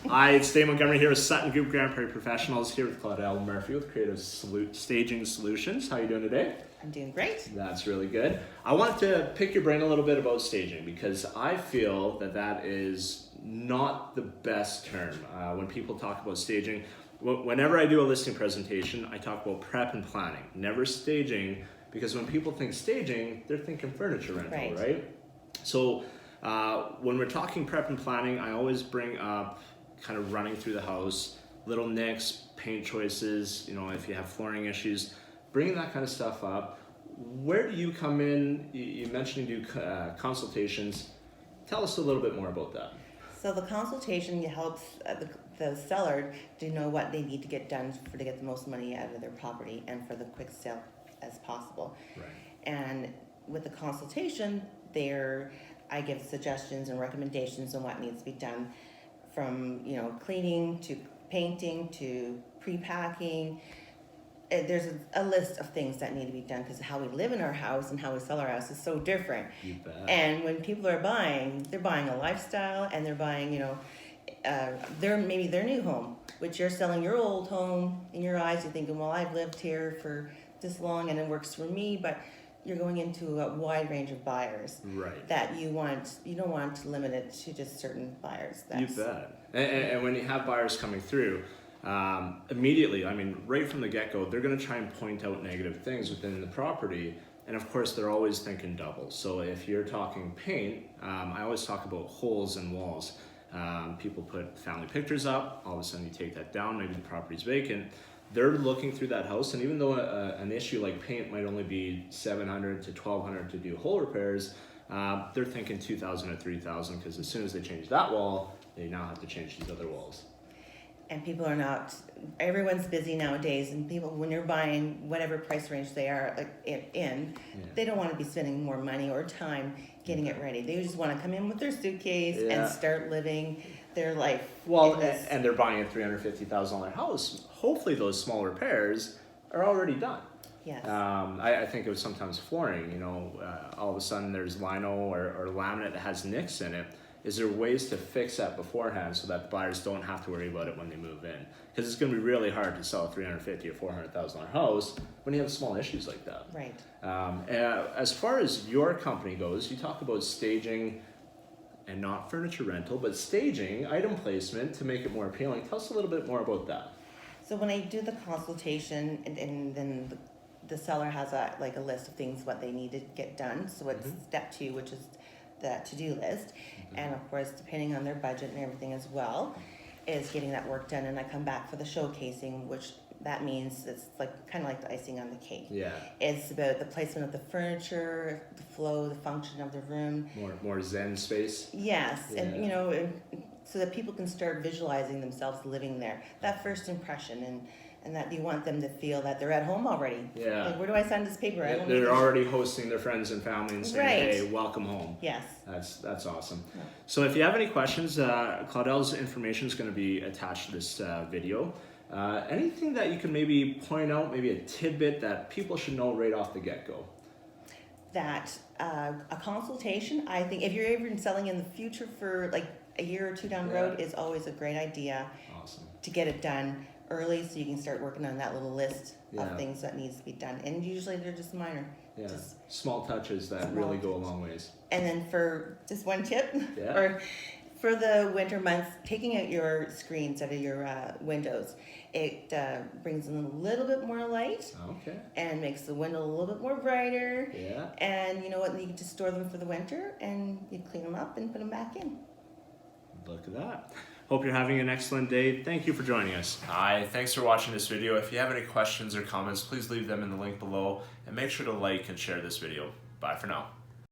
Hi, it's Dave Montgomery here with Sutton Group Grand Prairie Professionals, here with Claudelle Murphy with Creative Staging Solutions. How are you doing today? I'm doing great. That's really good. I wanted to pick your brain a little bit about staging because I feel that is not the best term. When people talk about staging, whenever I do a listing presentation, I talk about prep and planning, never staging, because when people think staging, they're thinking furniture rental, right? So when we're talking prep and planning, I always bring up kind of running through the house, little nicks, paint choices, if you have flooring issues, bringing that kind of stuff up. Where do you come in? You mentioned you do consultations. Tell us a little bit more about that. So the consultation helps the seller to know what they need to get done to get the most money out of their property and for the quick sale as possible. Right. And with the consultation, I give suggestions and recommendations on what needs to be done, from cleaning to painting to pre-packing. There's a list of things that need to be done because how we live in our house and how we sell our house is so different. You bet. And when people are buying, they're buying a lifestyle, and they're buying maybe their new home, which you're selling your old home. In your eyes, you're thinking, well, I've lived here for this long and it works for me, but you're going into a wide range of buyers. Right. That you don't want to limit it to just certain buyers. You bet. And when you have buyers coming through, immediately, right from the get-go, they're going to try and point out negative things within the property. And of course, they're always thinking double. So if you're talking paint, I always talk about holes in walls. People put family pictures up, all of a sudden you take that down, maybe the property's vacant. They're looking through that house, and even though an issue like paint might only be $700 to $1,200 to do hole repairs, they're thinking $2,000 or $3,000, because as soon as they change that wall, they now have to change these other walls. And people are not, everyone's busy nowadays, and people, when you're buying whatever price range they are they don't want to be spending more money or time getting it ready. They just want to come in with their suitcase and start living their life. Well, and they're buying a $350,000 house. Hopefully those small repairs are already done. Yes. I think it was sometimes flooring, all of a sudden there's lino or laminate that has nicks in it. Is there ways to fix that beforehand so that the buyers don't have to worry about it when they move in? Because it's going to be really hard to sell a $350,000 or $400,000 house when you have small issues like that. Right. As far as your company goes, you talk about staging, and not furniture rental, but staging, item placement to make it more appealing. Tell us a little bit more about that. So when I do the consultation, and then the seller has a list of things what they need to get done. So it's step 2, which is the to-do list. And of course, depending on their budget and everything as well, is getting that work done. And I come back for the showcasing, which that means it's kind of like the icing on the cake. Yeah. It's about the placement of the furniture, the flow, the function of the room. More zen space. Yes, Yeah. and so that people can start visualizing themselves living there. That first impression, and that you want them to feel that they're at home already. Yeah. Where do I sign this paper? They're already hosting their friends and family and saying, hey, welcome home. Yes. That's awesome. Yeah. So if you have any questions, Claudelle's information is going to be attached to this video. Anything that you can maybe point out, maybe a tidbit that people should know right off the get-go? That a consultation, I think, if you're even selling in the future for a year or two down the road, is always a great idea. Awesome. To get it done early so you can start working on that little list of things that needs to be done. And usually they're just minor. Yeah, small touches that really go a long ways. And then for just one tip, Yeah. or for the winter months, taking out your screens out of your windows, it brings in a little bit more light. Okay. And makes the window a little bit more brighter. Yeah. And you know what? You can just store them for the winter, and you clean them up and put them back in. Look at that. Hope you're having an excellent day. Thank you for joining us. Hi, thanks for watching this video. If you have any questions or comments, please leave them in the link below, and make sure to like and share this video. Bye for now.